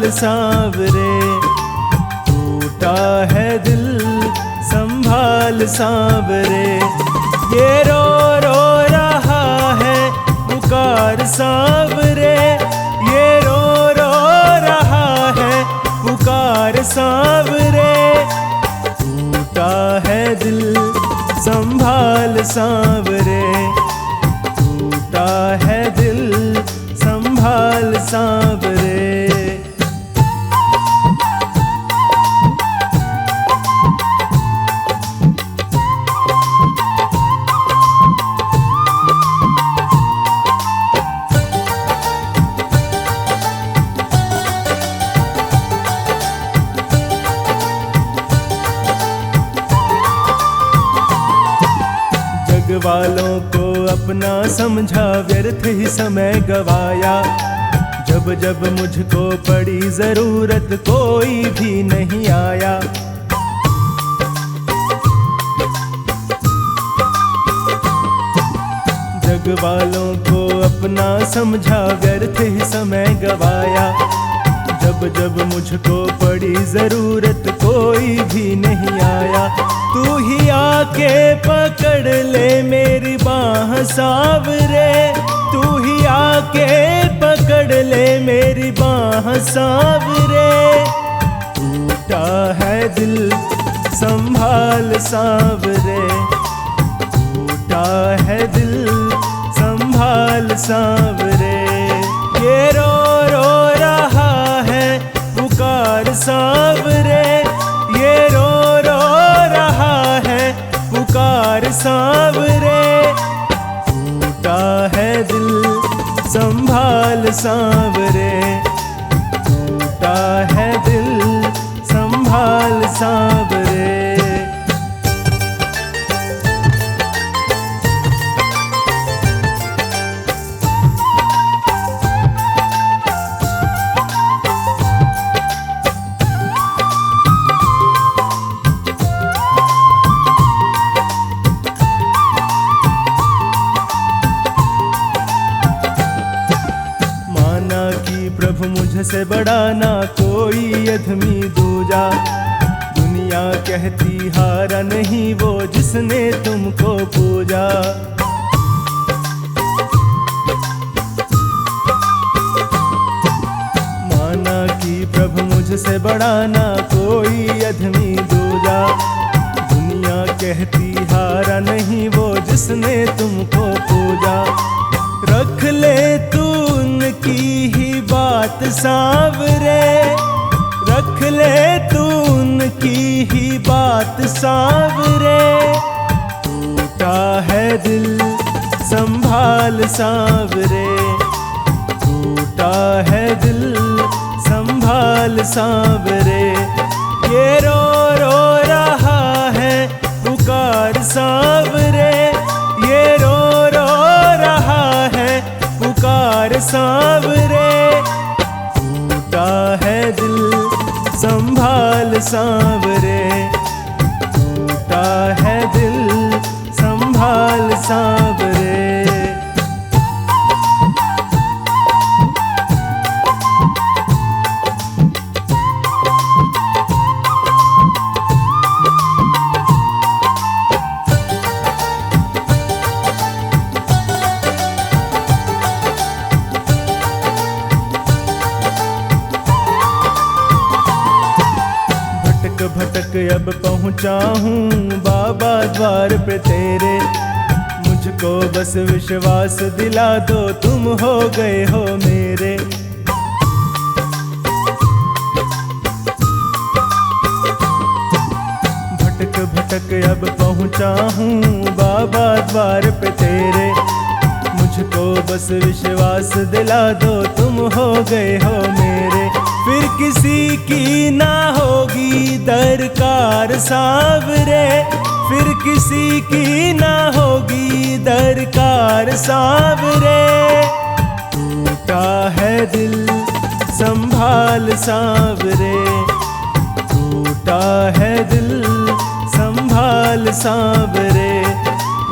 संभाल सांवरे, टूटा है दिल संभाल सांवरे। ये रो रो रहा है पुकार सांवरे, ये रो रो रहा है पुकार सांवरे। टूटा है दिल संभाल सांवरे, टूटा है दिल संभाल सांवरे। जग वालों को अपना समझा, व्यर्थ ही समय गवाया। जब जब मुझको पड़ी जरूरत कोई भी नहीं आया। जग वालों को अपना समझा, व्यर्थ ही समय गवाया। जब जब मुझको पड़ी जरूरत कोई भी नहीं आया। तू ही आके पकड़ ले मेरी बाह सांवरे, तू ही आके पकड़ ले मेरी बाह सांवरे। टूटा है दिल संभाल सांवरे, टूटा है दिल संभाल सांवरे। ये रो रो रहा है पुकार सांवरे, ये रो रो रहा है पुकार सांवरे। टूटा है दिल संभाल सांवरे, टूटा है दिल संभाल सांवरे। प्रभु मुझसे बड़ा ना कोई अधमी दूजा। दुनिया कहती हारा नहीं वो जिसने तुमको पूजा। माना कि प्रभु मुझसे बड़ा ना कोई अधमी दूजा। दुनिया कहती हारा नहीं वो जिसने तुमको पूजा। रख ले तू उनकी ही बात सांवरे, रख ले तू उनकी ही बात सांवरे। टूटा है दिल संभाल सांवरे, टूटा है दिल संभाल सांवरे। ये रो रो रहा है पुकार सांवरे, ये रो रो रहा है पुकार सांवरे। टूटा है दिल संभाल सांवरे, टूटा है दिल संभाल सांवरे। भटक अब पहुँचा हूँ बाबा द्वार पे तेरे। मुझको बस विश्वास दिला दो तुम हो गए हो मेरे। भटक भटक अब पहुँचा हूँ बाबा द्वार पे तेरे। मुझको बस विश्वास दिला दो तुम हो गए हो मेरे। फिर किसी की ना होगी दरकार सांवरे, फिर किसी की ना होगी दरकार सांवरे। टूटा है दिल संभाल सांवरे, टूटा है दिल संभाल सांवरे।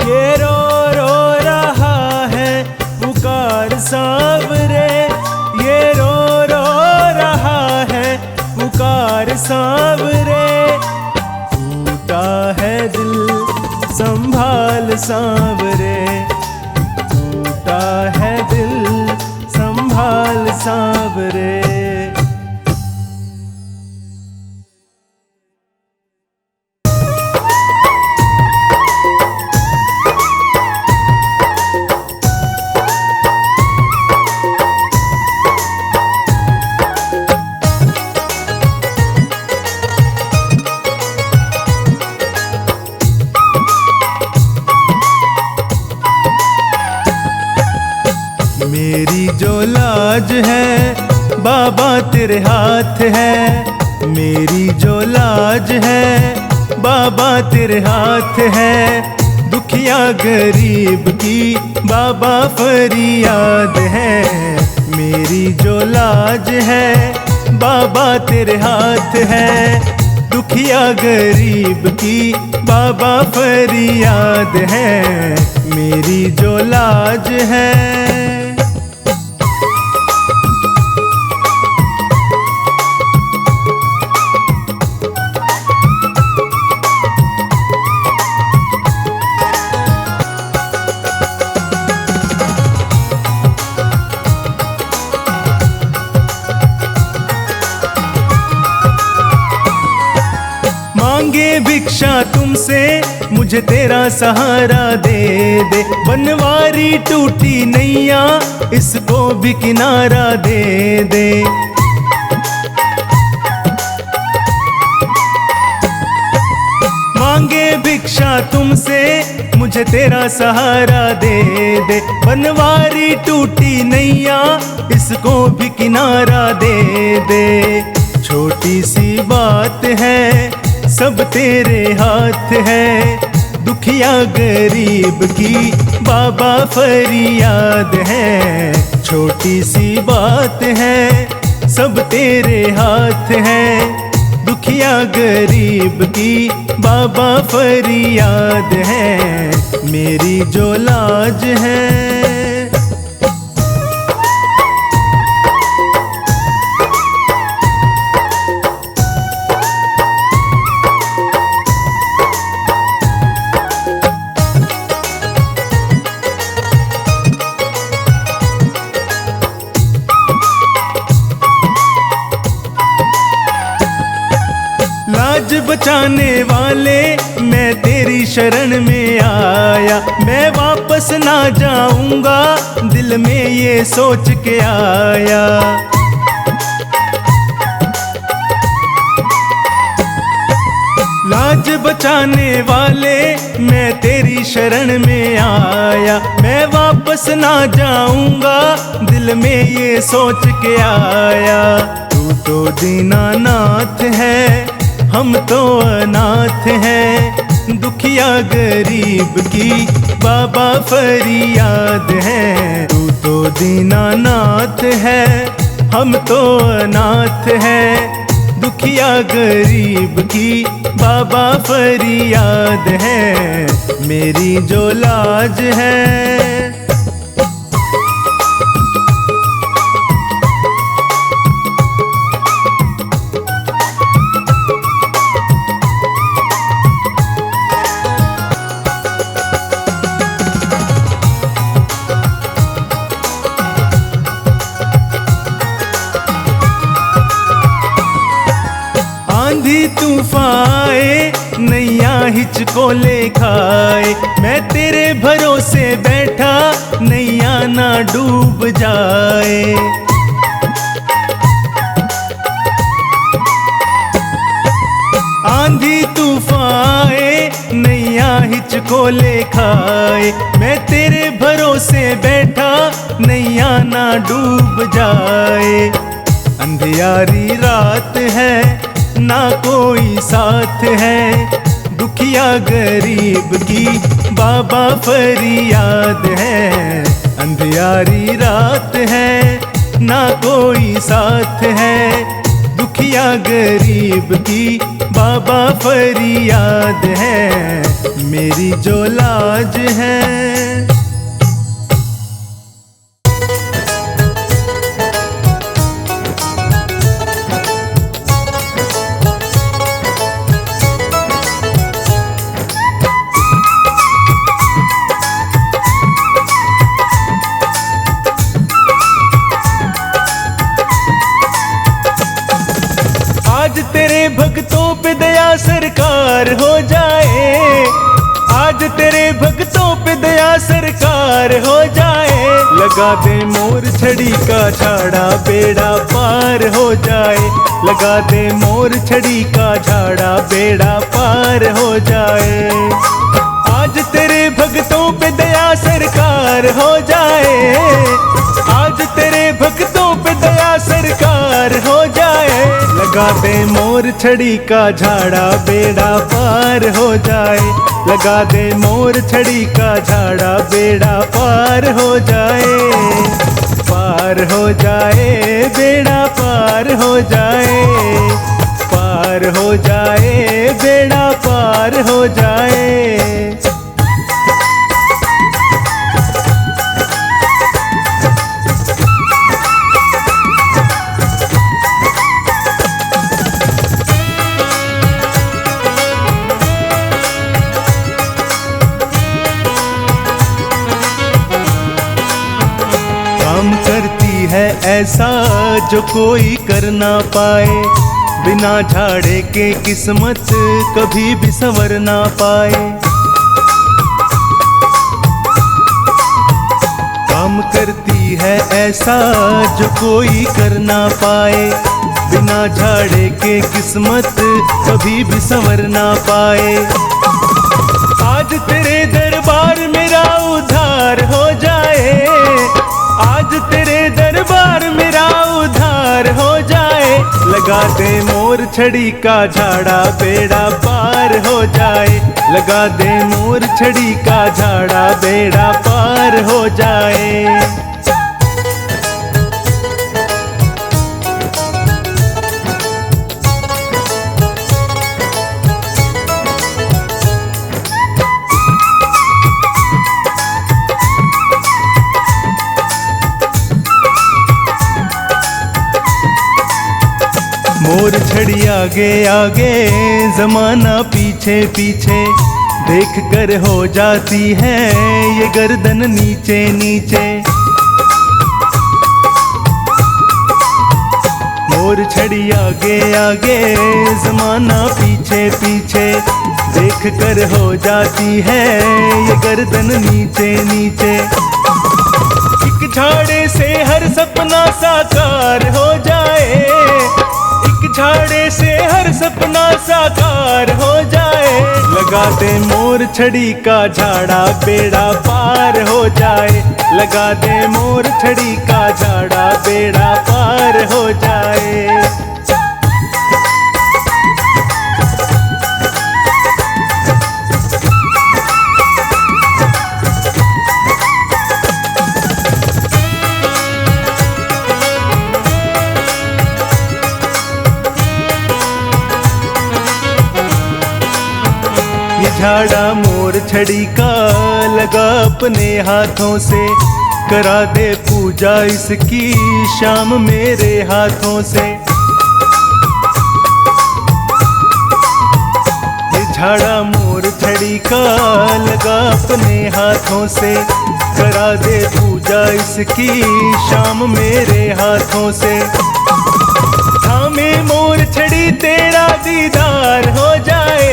ये रो रो रहा है पुकार सांवरे, ये रो रो रहा सांवरे, टूटा है दिल संभाल सांवरे, टूटा है दिल संभाल सांवरे। मेरी जो लाज है बाबा तेरे हाथ है, मेरी जो लाज है बाबा तेरे हाथ है, दुखिया गरीब की बाबा फरियाद है। मेरी जो लाज है बाबा तेरे हाथ है, दुखिया गरीब की बाबा फरियाद है। मेरी जो लाज है मांगे भिक्षा तुमसे मुझे तेरा सहारा दे दे, बनवारी टूटी नैया इसको भी किनारा दे दे। मांगे भिक्षा तुमसे मुझे तेरा सहारा दे दे, बनवारी टूटी नैया इसको भी किनारा दे दे। छोटी सी बात है सब तेरे हाथ है, दुखिया गरीब की बाबा फरियाद है। छोटी सी बात है सब तेरे हाथ है, दुखिया गरीब की बाबा फरियाद है। मेरी जो लाज है लाज बचाने वाले मैं तेरी शरण में आया, मैं वापस ना जाऊंगा दिल में ये सोच के आया। लाज बचाने वाले मैं तेरी शरण में आया, मैं वापस ना जाऊंगा दिल में ये सोच के आया। तू तो दीनानाथ है हम तो अनाथ हैं, दुखिया गरीब की बाबा फरियाद है। तू तो दीनानाथ है हम तो अनाथ हैं, दुखिया गरीब की बाबा फरियाद है। मेरी जो लाज है आंधी तूफान आए नैया हिचको ले खाए, मैं तेरे भरोसे बैठा नैया ना डूब जाए। आंधी तूफान आए नैया हिचको ले खाए, मैं तेरे भरोसे बैठा नैया ना डूब जाए। अंधियारी रात है ना कोई साथ है, दुखिया गरीब की बाबा फरियाद है। अंधियारी रात है ना कोई साथ है, दुखिया गरीब की बाबा फरियाद है। मेरी जो लाज है सरकार हो जाए। लगा दे मोर छड़ी का झाड़ा बेड़ा पार हो जाए। लगा दे मोर छड़ी का झाड़ा बेड़ा पार हो जाए। आज तेरे भक्तों पे दया सरकार हो जाए। आज तेरे भक्तों पे दया सरकार हो जाए। लगा दे मोर छड़ी का झाड़ा बेड़ा पार हो जाए। लगा दे मोर छड़ी का झाड़ा बेड़ा पार हो जाए। पार हो जाए बेड़ा पार हो जाए। पार हो जाए बेड़ा पार हो जाए। काम करती है ऐसा जो कोई कर ना पाए। बिना झाड़े के किस्मत कभी भी संवर ना पाए। काम करती है ऐसा जो कोई कर ना पाए। बिना झाड़े के किस्मत कभी भी संवर ना पाए। आज तेरे दरबार मेरा उद्धार हो जाए। आज तेरे दरबार मेरा उद्धार हो जाए। लगा दे मोर छड़ी का झाड़ा बेड़ा पार हो जाए। लगा दे मोर छड़ी का झाड़ा बेड़ा पार हो जाए। मोर छड़ी आगे आगे जमाना पीछे पीछे। देख कर हो जाती है ये गर्दन नीचे नीचे। मोर छड़ी आगे आगे जमाना पीछे पीछे। देख कर हो जाती है ये गर्दन नीचे नीचे। एक झाड़े से हर सपना साकार हो जाए। झाड़े से हर सपना साकार हो जाए। लगा दे मोर छड़ी का झाड़ा बेड़ा पार हो जाए। लगा दे मोर छड़ी का झाड़ा बेड़ा पार हो जाए। झाड़ा मोर छड़ी का लगा अपने हाथों से। करा दे पूजा इसकी शाम मेरे हाथों से। ये झाड़ा मोर छड़ी का लगा अपने हाथों से। करा दे पूजा इसकी शाम मेरे हाथों से। थामे मोर छड़ी तेरा दीदार हो जाए।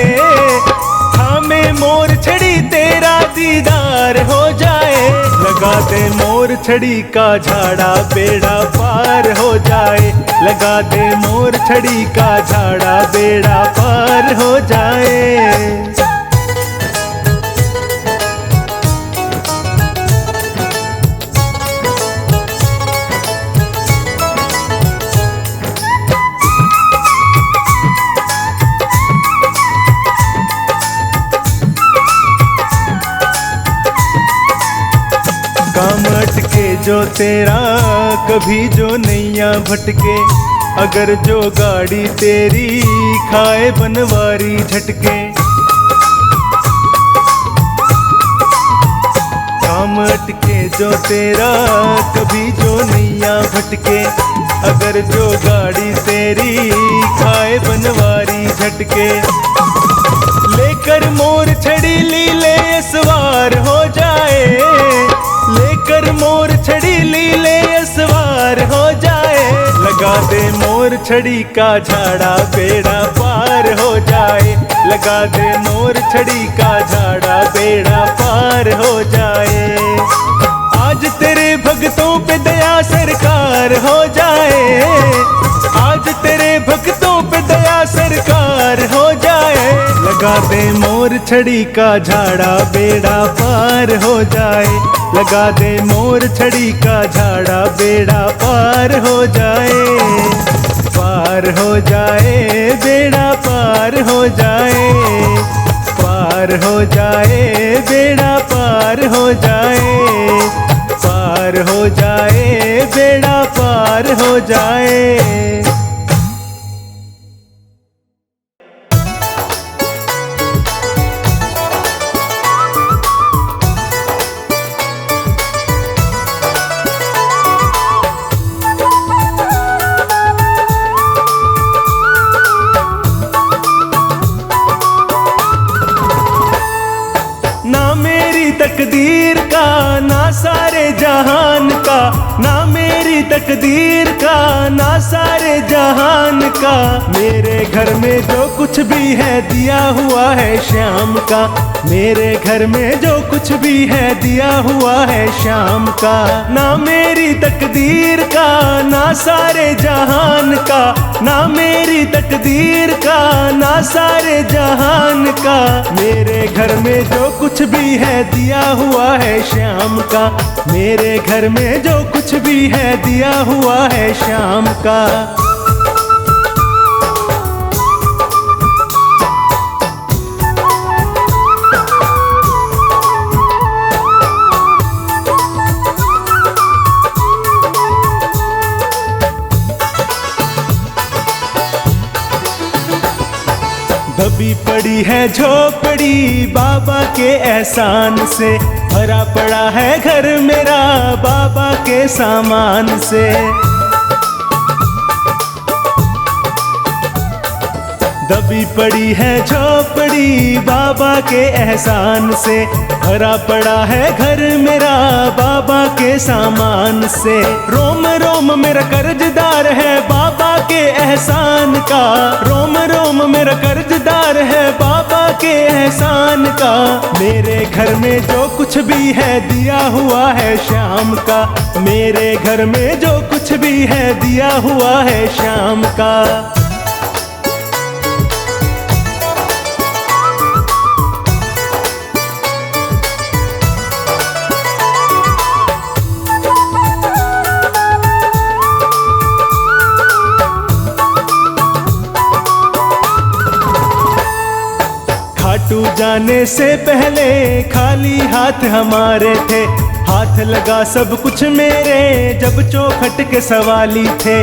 में मोर छड़ी तेरा दीदार हो जाए। लगा दे मोर छड़ी का झाड़ा बेड़ा पार हो जाए। लगा दे मोर छड़ी का झाड़ा बेड़ा पार हो जाए। काम अटके जो तेरा कभी जो नैया भटके। अगर जो गाड़ी तेरी खाए बनवारी झटके। काम अटके जो तेरा कभी जो नैया भटके। अगर जो गाड़ी तेरी खाए बनवारी झटके। लेकर मोर छड़ी लीले सवार हो जाए। लेकर मोर छड़ी लीले सवार हो जाए। लगा दे मोर छड़ी का झाड़ा बेड़ा पार हो जाए। लगा दे मोर छड़ी का झाड़ा बेड़ा पार हो जाए। पार हो जाए, आज तेरे भक्तों पे दया सरकार हो जाए। लगा दे मोर छड़ी का झाड़ा, बेड़ा पार हो जाए। लगा दे मोर छड़ी का झाड़ा, बेड़ा पार हो जाए। पार हो जाए, बेड़ा पार हो जाए। पार हो जाए, बेड़ा पार हो जाए। पार हो जाए, बेड़ा पार हो जाए। तकदीर का ना सारे जहान का, ना मेरी तकदीर का ना सारे जहान का। मेरे घर में जो कुछ भी है दिया हुआ है श्याम का। मेरे घर में जो कुछ भी है दिया हुआ है श्याम का। ना मेरी तकदीर का ना सारे जहान का, ना मेरी तकदीर का ना सारे जहान का। मेरे घर में जो कुछ भी है दिया हुआ है श्याम का। मेरे घर में जो कुछ भी है दिया हुआ है श्याम का। दबी पड़ी है झोपड़ी बाबा के एहसान से, भरा पड़ा है घर मेरा बाबा के सामान से। दबी पड़ी है झोपड़ी बाबा के एहसान से, भरा पड़ा है घर मेरा बाबा के सामान से। रोम रोम मेरा कर्जदार है बाबा के एहसान का। रोम रोम मेरा कर्जदार है बाबा के एहसान का। मेरे घर में जो कुछ भी है दिया हुआ है श्याम का। मेरे घर में जो कुछ भी है दिया हुआ है श्याम का। खाटू जाने से पहले खाली हाथ हमारे थे। हाथ लगा सब कुछ मेरे जब चौखट के सवाली थे।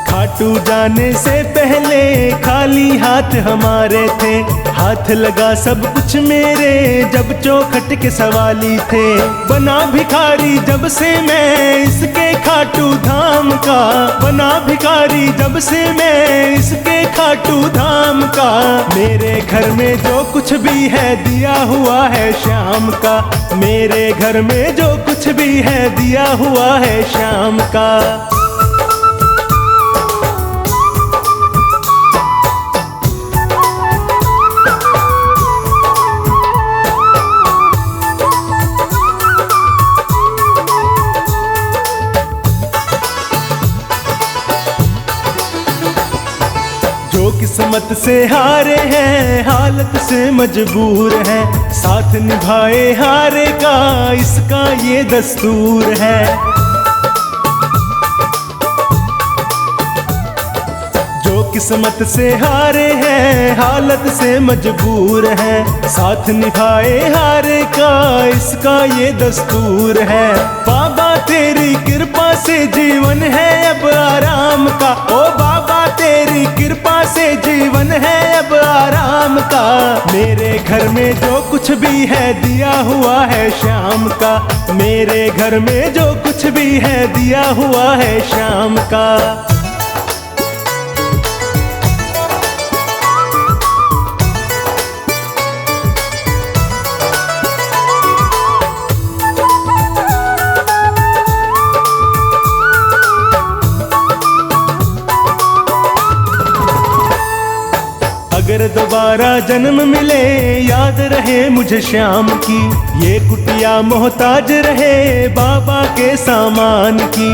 खाटू जाने से पहले खाली हाथ हमारे थे। हाथ लगा सब कुछ मेरे जब चौखट के सवाली थे। बना भिखारी जब से मैं इसके खाटू धाम का। बना भिखारी जब से मैं इसके खाटू धाम का। मेरे घर में जो कुछ भी है दिया हुआ है श्याम का। मेरे घर में जो कुछ भी है दिया हुआ है श्याम का। किस्मत से हारे हैं हालत से मजबूर हैं। साथ निभाए हारे का इसका ये दस्तूर है। जो किस्मत से हारे हैं हालत से मजबूर हैं। साथ निभाए हारे का इसका ये दस्तूर है। बाबा तेरी कृपा से जीवन है अब आराम का। ओ बाबा तेरी कृपा से जीवन है अब आराम का। मेरे घर में जो कुछ भी है दिया हुआ है श्याम का। मेरे घर में जो कुछ भी है दिया हुआ है श्याम का। अगर दोबारा जन्म मिले याद रहे मुझे श्याम की, ये कुटिया मोहताज रहे बाबा के सामान की।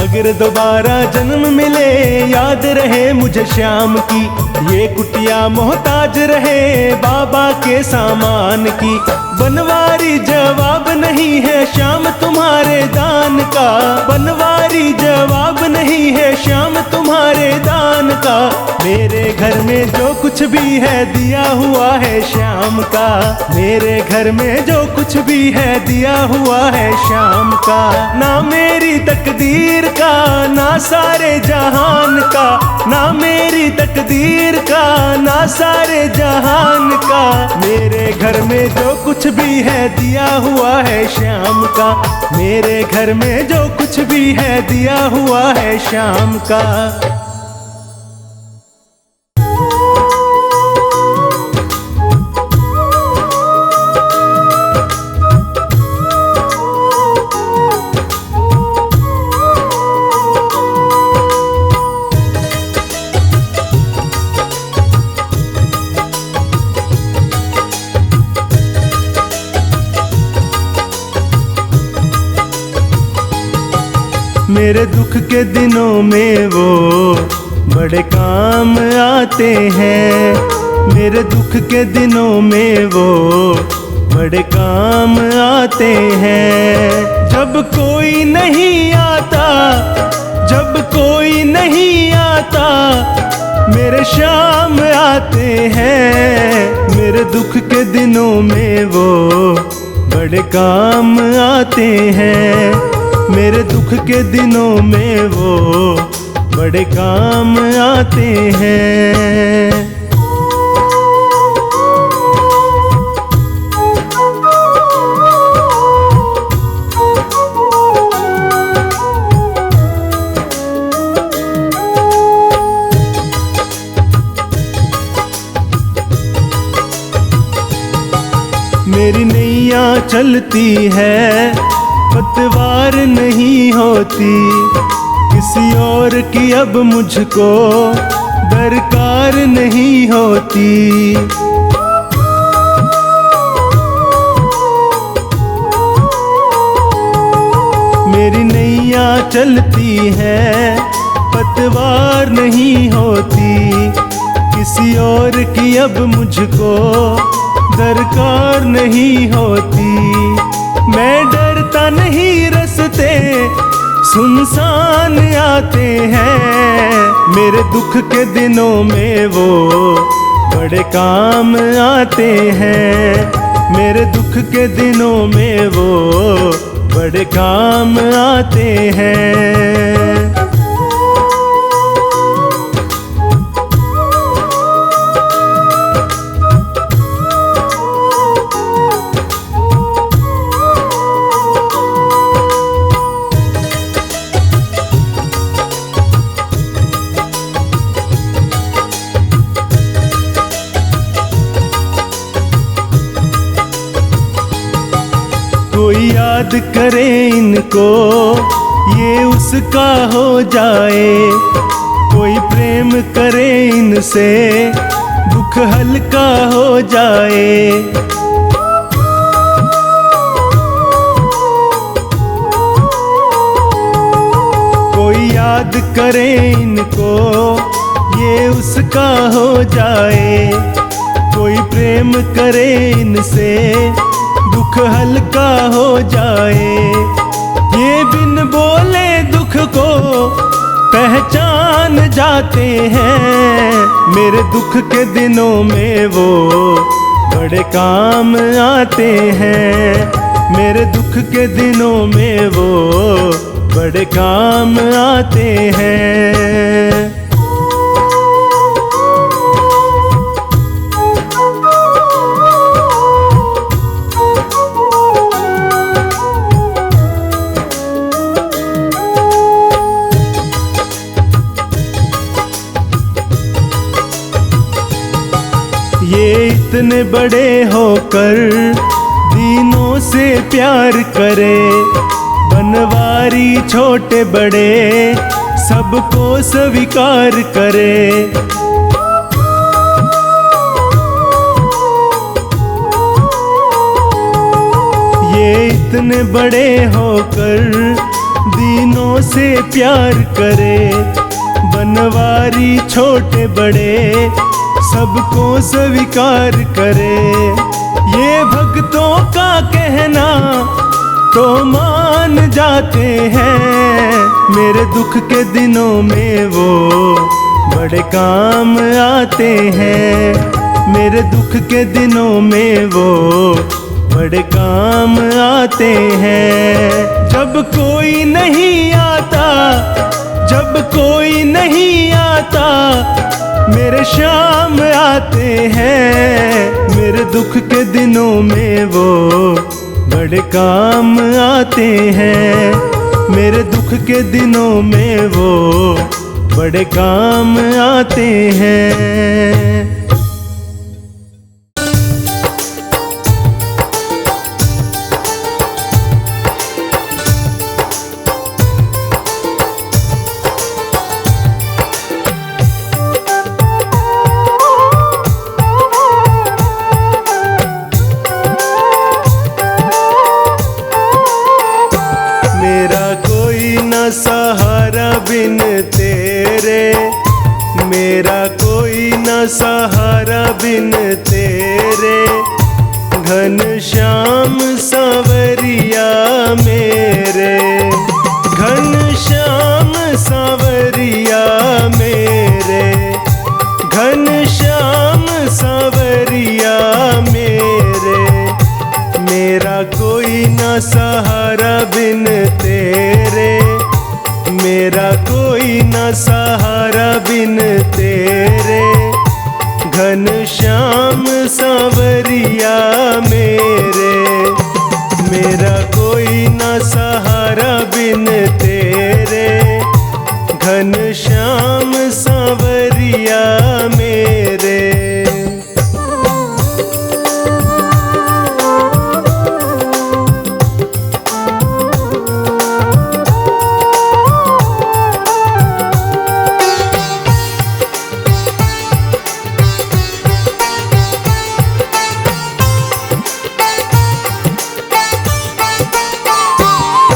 अगर दोबारा जन्म मिले याद रहे मुझे श्याम की, ये कुटिया मोहताज रहे बाबा के सामान की। बनवारी जवाब नहीं है श्याम तुम्हारे दान का, बनवारी जवाब नहीं है श्याम तुम्हारे दान का। मेरे घर में जो कुछ भी है दिया हुआ है श्याम का, मेरे घर में जो कुछ भी है दिया हुआ है श्याम का। ना मेरी तकदीर का ना सारे जहान का, ना मेरी तकदीर का ना सारे जहान का। मेरे घर में जो कुछ भी है दिया हुआ है श्याम का, मेरे घर में जो कुछ भी है दिया हुआ है श्याम का। मेरे दुख के दिनों में वो बड़े काम आते हैं, मेरे दुख के दिनों में वो बड़े काम आते हैं। जब कोई नहीं आता, जब कोई नहीं आता, मेरे श्याम आते हैं। मेरे दुख के दिनों में वो बड़े काम आते हैं, मेरे दुख के दिनों में वो बड़े काम आते हैं। मेरी नैया चलती है पतवार नहीं होती, किसी और की अब मुझको दरकार नहीं होती। मेरी नैया चलती है पतवार नहीं होती, किसी और की अब मुझको दरकार नहीं होती। मैं डरता नहीं रास्ते सुनसान आते हैं, मेरे दुख के दिनों में वो बड़े काम आते हैं। मेरे दुख के दिनों में वो बड़े काम आते हैं। कोई याद करे इनको ये उसका हो जाए, कोई प्रेम करे इनसे दुख हल्का हो जाए। कोई याद करे इनको ये उसका हो जाए, कोई प्रेम करे इनसे दुख हल्का हो जाए। ये बिन बोले दुख को पहचान जाते हैं, मेरे दुख के दिनों में वो बड़े काम आते हैं। मेरे दुख के दिनों में वो बड़े काम आते हैं। ये इतने बड़े होकर दीनों से प्यार करे, बनवारी छोटे बड़े सबको स्वीकार करे। ये इतने बड़े होकर दीनों से प्यार करे, बनवारी छोटे बड़े सबको स्वीकार करे। ये भक्तों का कहना तो मान जाते हैं, मेरे दुख के दिनों में वो बड़े काम आते हैं। मेरे दुख के दिनों में वो बड़े काम आते हैं। जब कोई नहीं आता, जब कोई नहीं आता, मेरे शाम आते हैं। मेरे दुख के दिनों में वो बड़े काम आते हैं। मेरे दुख के दिनों में वो बड़े काम आते हैं। सहारा बिन तेरे, मेरा कोई न सहारा बिन तेरे, घनश्याम सांवरिया मेरे, घनश्याम सांवरिया मेरे, घनश्याम सांवरिया मेरे। मेरा कोई न सहारा बिन तेरे, मेरा कोई न सहारा बिन तेरे, घनश्याम सांवरिया मेरे। मेरा कोई न सहारा बिन तेरे, घनश्याम सांवरिया मेरे।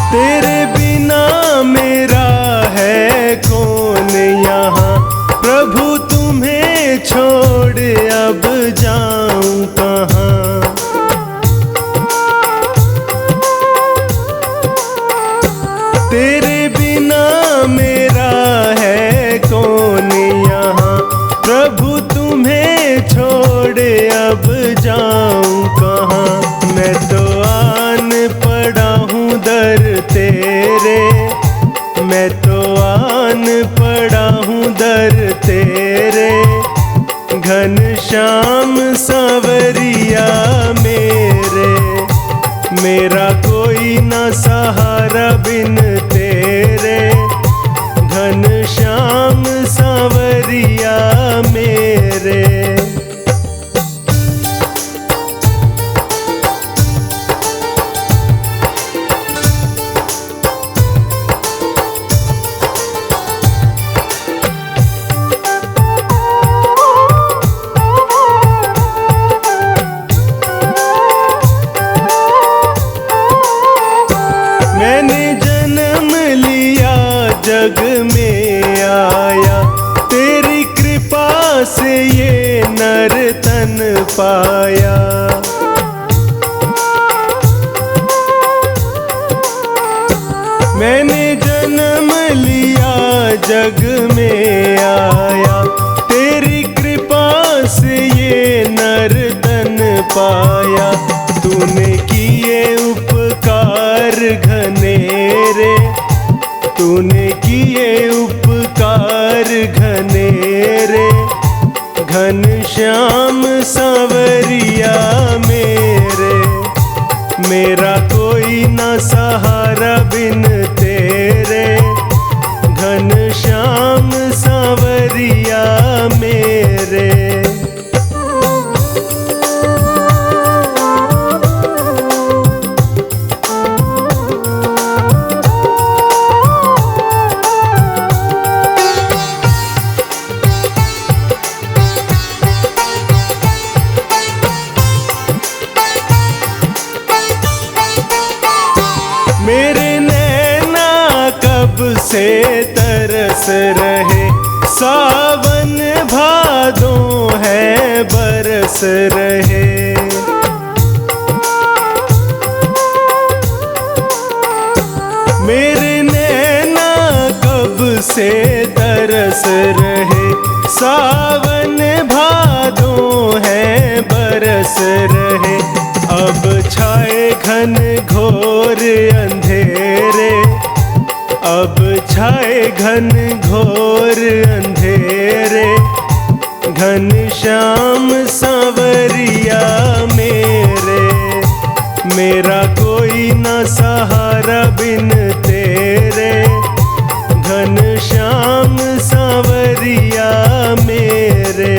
तेरे बिना मेरा है कौन यहाँ, प्रभु तुम्हें छोड़ अब जाऊं कहाँ। तेरे बिना मेरा है कौन यहाँ, प्रभु तुम्हें छोड़ अब जाऊं कहाँ। मैं तो आन पड़ा हूँ दर तेरे, मैं तो आन पड़ा हूँ दर तेरे, घनश्याम सांवरिया मेरे। मेरा कोई न सहारा बिन तेरे, घनश्याम सांवरिया मेरे। मैंने जन्म लिया जग में आया, तेरी कृपा से ये नर तन पाया। मैंने जन्म लिया जग में आया, तेरी कृपा से ये नर तन पाया। तूने किए उपकार घनेरे, तूने किए उपकार घनेरे, घनश्याम सांवरिया मेरे। मेरा कोई न सहारा बिन तेरे, घनश्याम सांवरिया मेरे। से तरस रहे, सावन भादों है बरस रहे। मेरे नैना कब से तरस रहे, सावन भादों है बरस रहे। अब छाए घन घोर अंधेरे, अब छाए घन घोर अंधेरे, घनश्याम सांवरिया मेरे, मेरा कोई न सहारा बिन तेरे, घनश्याम सांवरिया मेरे।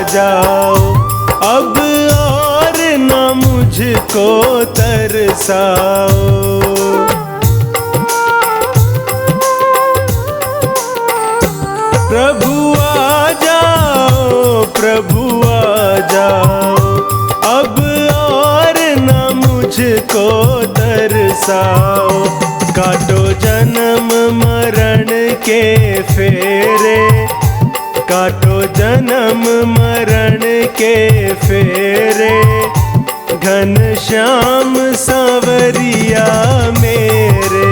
जाओ अब और न मुझको तरसाओ, प्रभु आ जाओ, प्रभु आ जाओ, अब और न मुझको तरसाओ। काटो जन्म मरण के फेरे, काटो जन्म मरण के फेरे, घनश्याम सांवरिया मेरे,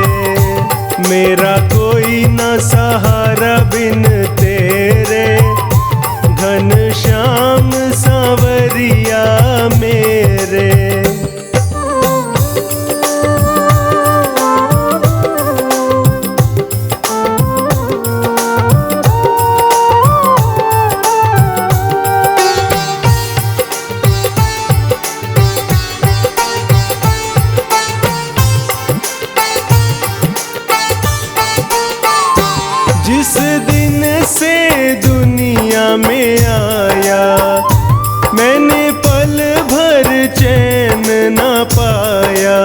मेरा कोई न सहारा बिन तेरे, घनश्याम सांवरिया मेरे। जिस दिन से दुनिया में आया, मैंने पल भर चैन न पाया।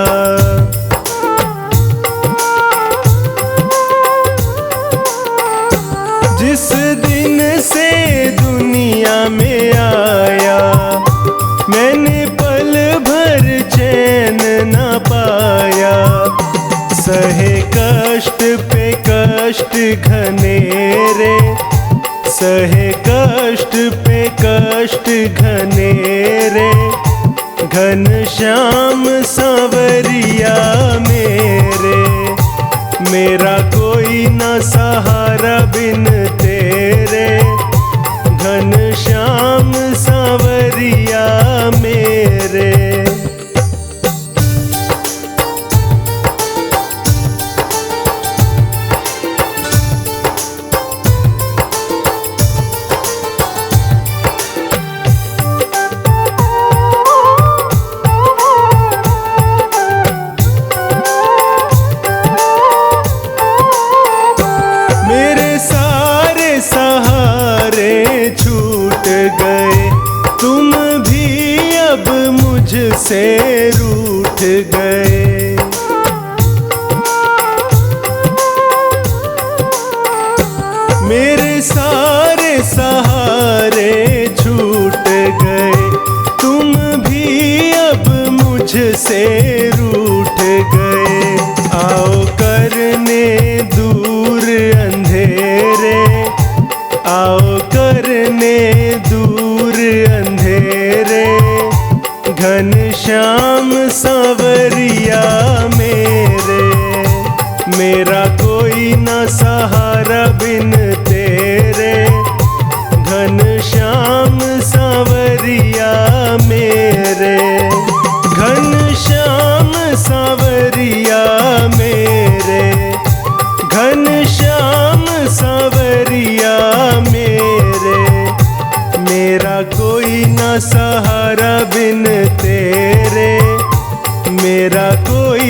जिस दिन से दुनिया में आया, मैंने पल भर चैन न पाया। सहे कष्ट पे कष्ट घनेरे, सहे कष्ट पे कष्ट घनेरे, घनश्याम सांवरिया मेरे, मेरा कोई न सहारा बिन तेरे, घनश्याम सांवरिया मेरे। छूट गए तुम भी अब मुझसे रूठ गए। मेरे सारे सहारे छूट गए, तुम भी अब मुझसे रूठ गए। आओ करने दूर अंधेरे, आओ करने दूर अंधेरे, घनश्याम सांवरिया मेरे, मेरा कोई न सहारा बिन तेरे, घनश्याम सांवरिया मेरे, घनश्याम सांवरिया मेरे, घनश्याम सांवरिया मेरे, मेरा कोई न सहारा बिन तेरे, मेरा कोई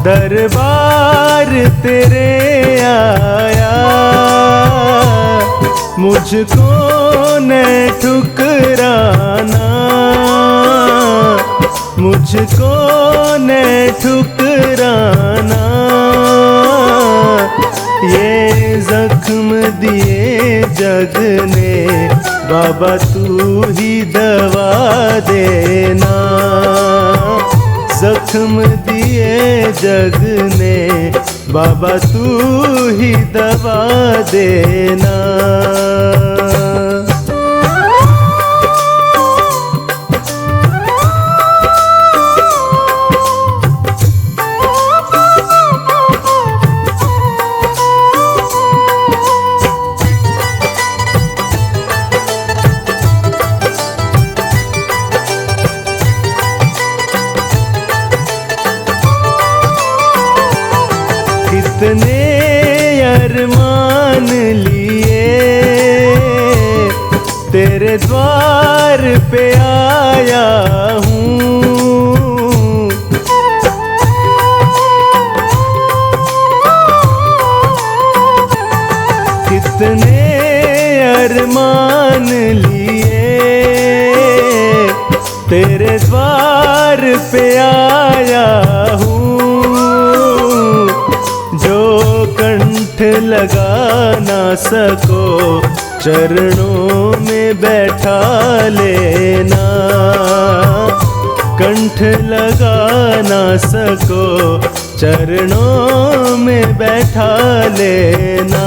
दरबार तेरे आया, मुझको न ठुकराना, मुझको न ठुकराना। ये जख्म दिए जग ने बाबा तू ही दवा देना, जख्म दिए जग ने बाबा तू ही दवा देना। कितने अरमान लिए तेरे द्वार पे आया हूँ, कितने अरमान लिए तेरे द्वार पे आया हूँ, जो कंठ लगा ना सको चरणों में बैठा लेना, कंठ लगा ना सको चरणों में बैठा लेना।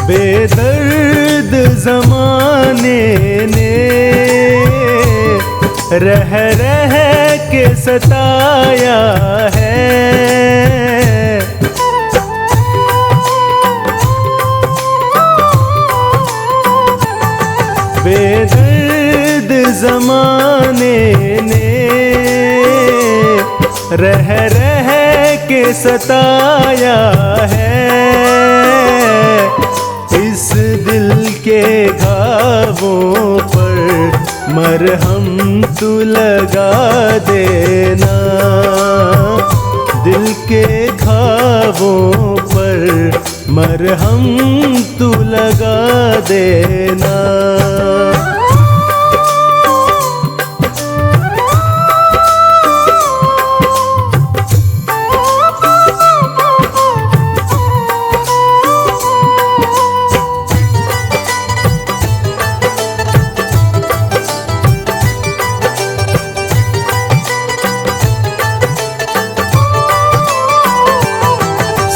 बेदर्द ज़माने ने रह रह के सताया है, बेदर्द ज़माने ने रह रह के सताया है, इस दिल के घावों पर मरहम तू लगा देना, दिल के घावों पर मरहम तू लगा देना।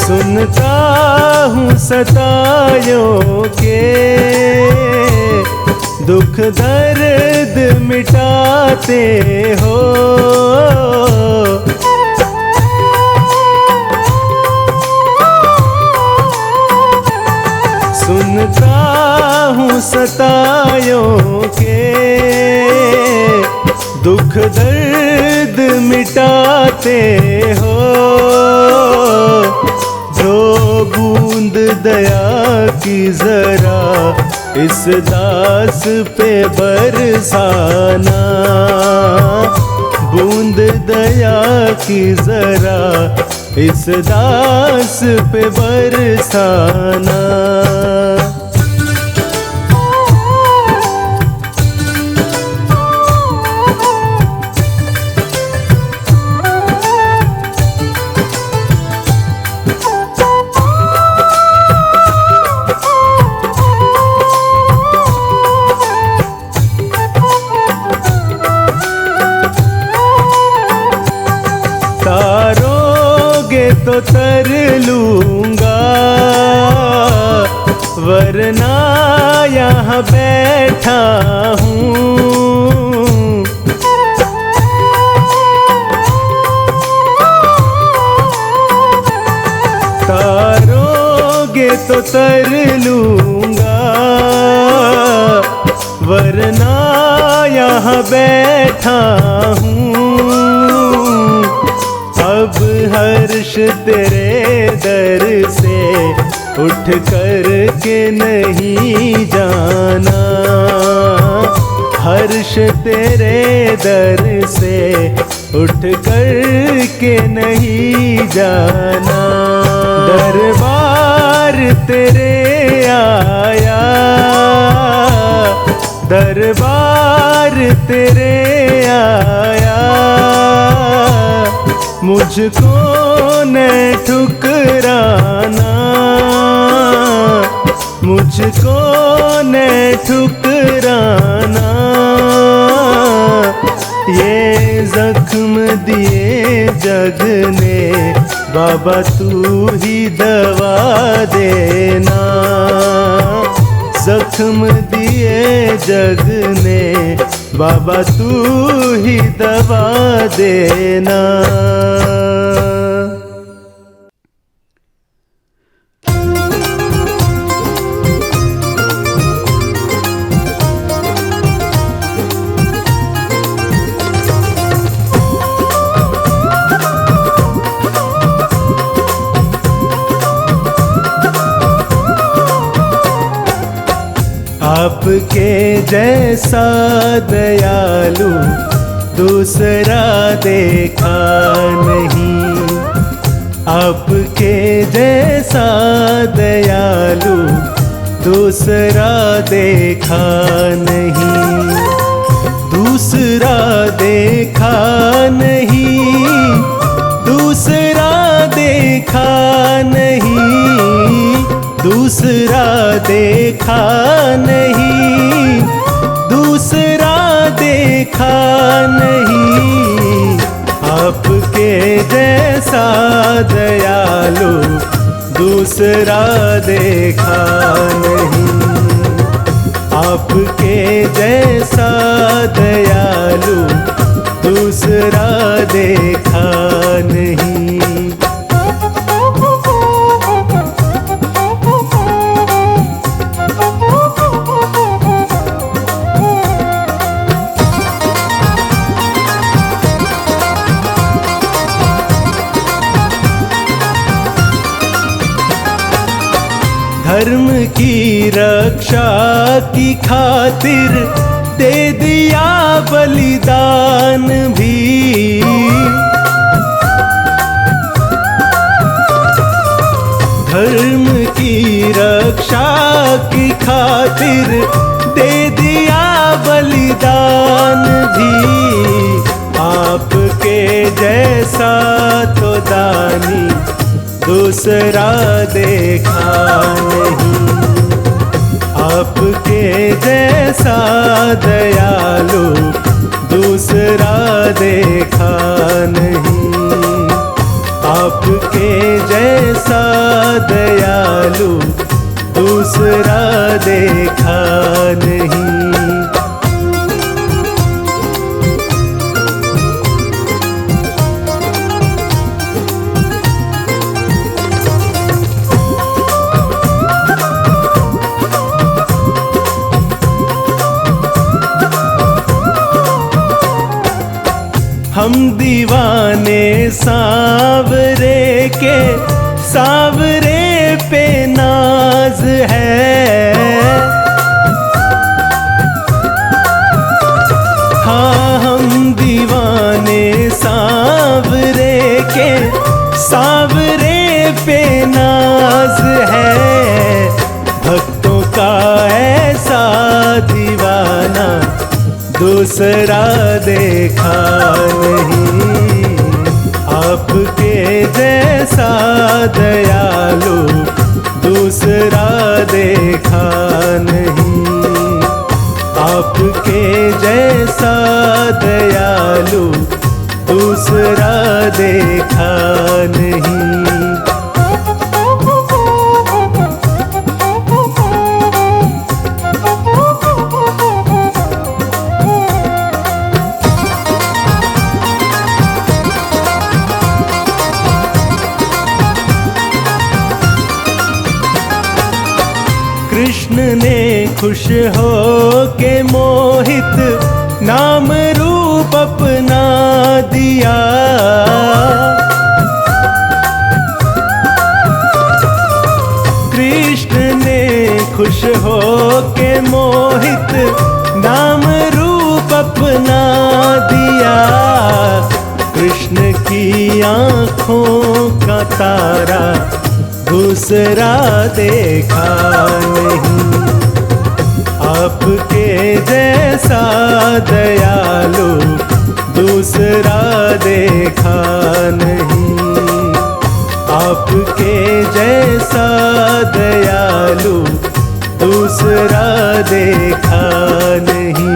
सुनता हूँ सतायों के दुख दर्द मिटाते हो, सुनता हूँ सतायों के दुख दर्द मिटाते हो, जो बूंद दया की जरा इस दास पे बरसाना, बूंद दया की जरा इस दास पे बरसाना। तारोगे तो तर लूंगा, वरना यहाँ बैठा हूँ, तारोगे तो तर लूंगा, वरना यहाँ बैठा हूँ। अब हर्ष तेरे दर से उठ कर के नहीं जाना, हर्ष तेरे दर से उठ कर के नहीं जाना। दरबार तेरे आया, दरबार तेरे आया, मुझको न ठुकराना, मुझको न ठुकराना। ये जख्म दिए जग ने बाबा तू ही दवा देना, जख्म दिए जग ने बाबा तू ही दवा देना। आपके जैसा दयालु दूसरा देखा नहीं, आपके जैसा दयालु दूसरा देखा नहीं, दूसरा देखा नहीं, दूसरा देखा नहीं, दूसरा देखा नहीं, दूसरा देखा नहीं। आपके जैसा दयालु दूसरा देखा नहीं, आपके जैसा दयालु दूसरा देखा नहीं। धर्म की रक्षा की खातिर दे दिया बलिदान भी, धर्म की रक्षा की खातिर दे दिया बलिदान भी। आपके जैसा तो दानी दूसरा देखा नहीं, आपके जैसा दयालु दूसरा देखा नहीं, आपके जैसा दयालु दूसरा देखा नहीं। हम दीवाने सांवरे के, सांवरे पे नाज है, हाँ हम दीवाने सांवरे के, सांवरे पे नाज है। भक्तों का ऐसा दीवाना दूसरा देखा नहीं, आपके जैसा दयालु दूसरा देखा नहीं, आपके जैसा दयालु दूसरा देखा नहीं। कृष्ण ने खुश हो के मोहित नाम रूप अपना दिया। कृष्ण ने खुश हो के मोहित नाम रूप अपना दिया। कृष्ण की आँखों का तारा दूसरा देखा नहीं। आपके जैसा दयालु दूसरा देखा नहीं। आपके जैसा दयालु दूसरा देखा नहीं।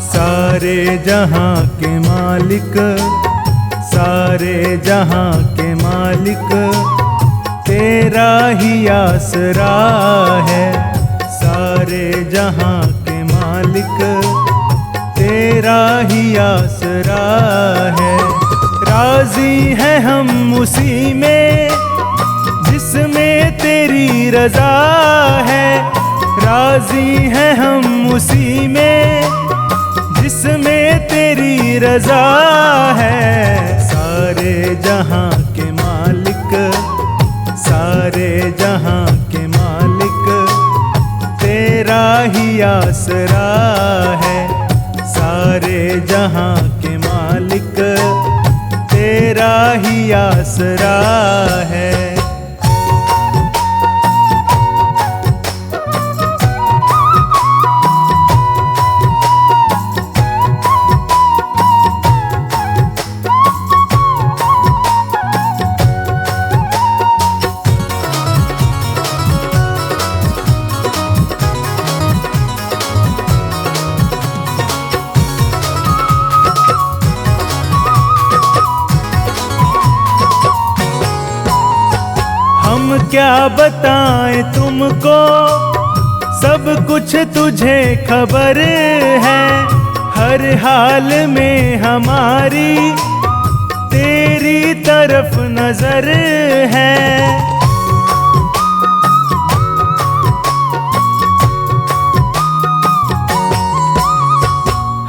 सारे जहां के मालिक, सारे जहां के मालिक तेरा ही आसरा है। सारे जहां के मालिक तेरा ही आसरा है। राजी हैं हम उसी में जिसमें तेरी रजा है। राजी हैं हम उसी में जिसमें तेरी रजा है। सारे जहां के मालिक, सारे जहां के मालिक तेरा ही आसरा है। सारे जहां के मालिक तेरा ही आसरा है। हम क्या बताएं तुमको, सब कुछ तुझे खबर है। हर हाल में हमारी तेरी तरफ नजर है।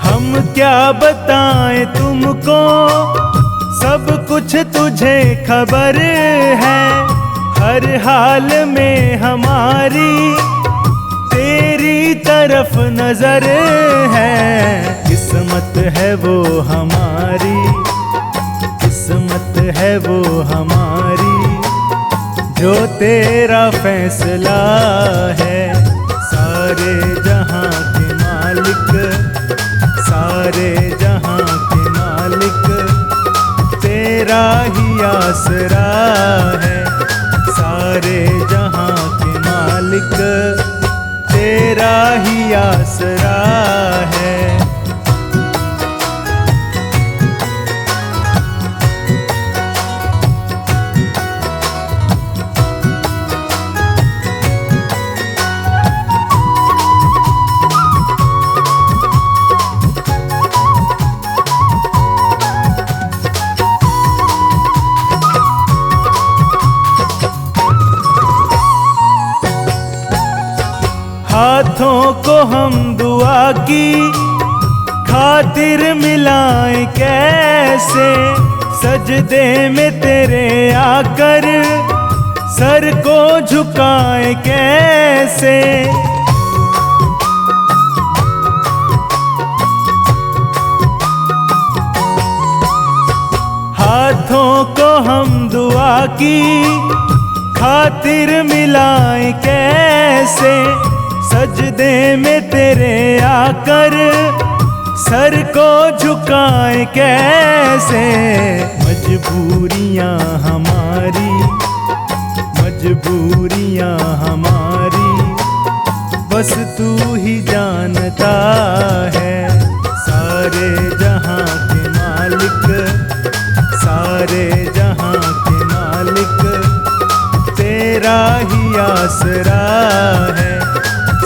हम क्या बताएं तुमको, सब कुछ तुझे खबर है। हर हाल में हमारी तेरी तरफ नजर है। किस्मत है वो हमारी, किस्मत है वो हमारी, जो तेरा फैसला है। सारे जहां के मालिक, सारे जहां के मालिक तेरा ही आसरा है। सारे जहां के मालिक तेरा ही आसरा है। हाथों को हम दुआ की खातिर मिलाएं कैसे। सजदे में तेरे आकर सर को झुकाएं कैसे। हाथों को हम दुआ की खातिर मिलाएं कैसे। सजदे में तेरे आकर सर को झुकाए कैसे, मजबूरियां हमारी, मजबूरियां हमारी, बस तू ही जानता है। सारे जहां के मालिक, सारे जहां के मालिक, तेरा ही आसरा है।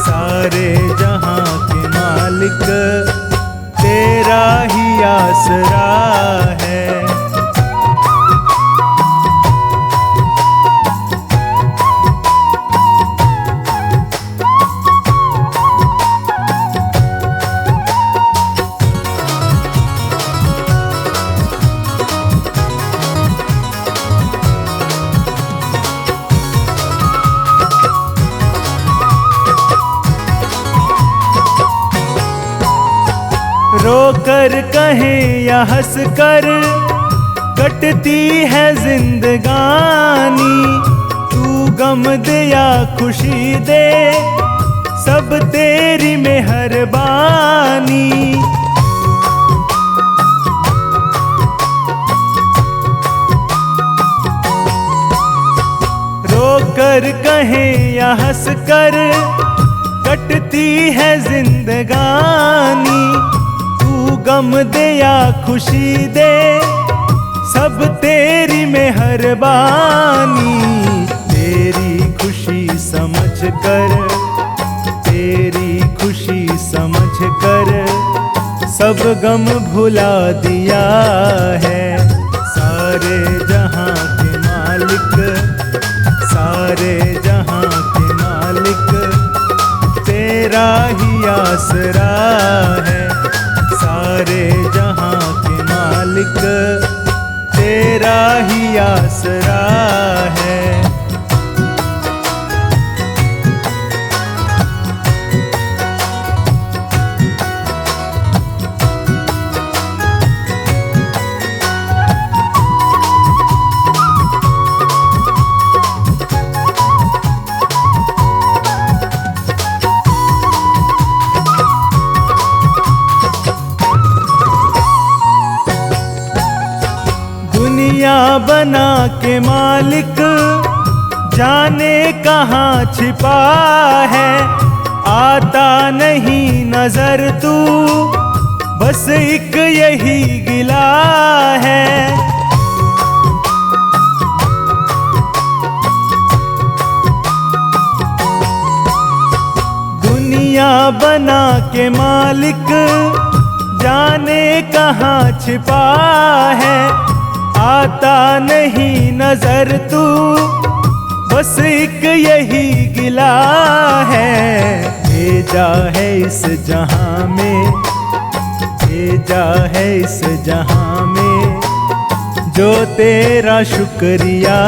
सारे जहां के मालिक, तेरा ही आसरा है। रोकर कहें या हंस कर कटती है जिंदगानी, तू गम दे या खुशी दे, सब तेरी मेहरबानी। रोकर कहें या हंस कर कटती है जिंदगानी, गम दे या खुशी दे, सब तेरी मेहरबानी। तेरी खुशी समझ कर, तेरी खुशी समझ कर, सब गम भुला दिया है। सारे जहां के मालिक, सारे जहां के मालिक, तेरा ही आसरा है। सारे जहां के मालिक, तेरा ही आसरा है। दुनिया बना के मालिक जाने कहाँ छिपा है, आता नहीं नजर तू, बस एक यही गिला है। दुनिया बना के मालिक जाने कहाँ छिपा है, आता नहीं नजर तू, बस एक यही गिला है। भेजा है इस जहां में, भेजा है इस जहां में, जो तेरा शुक्रिया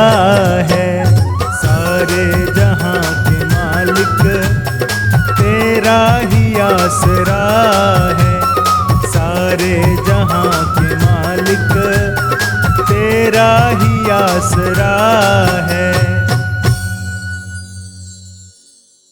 है। सारे जहां के मालिक, तेरा ही आसरा है। सारे जहां के मालिक, तेरा ही आसरा है।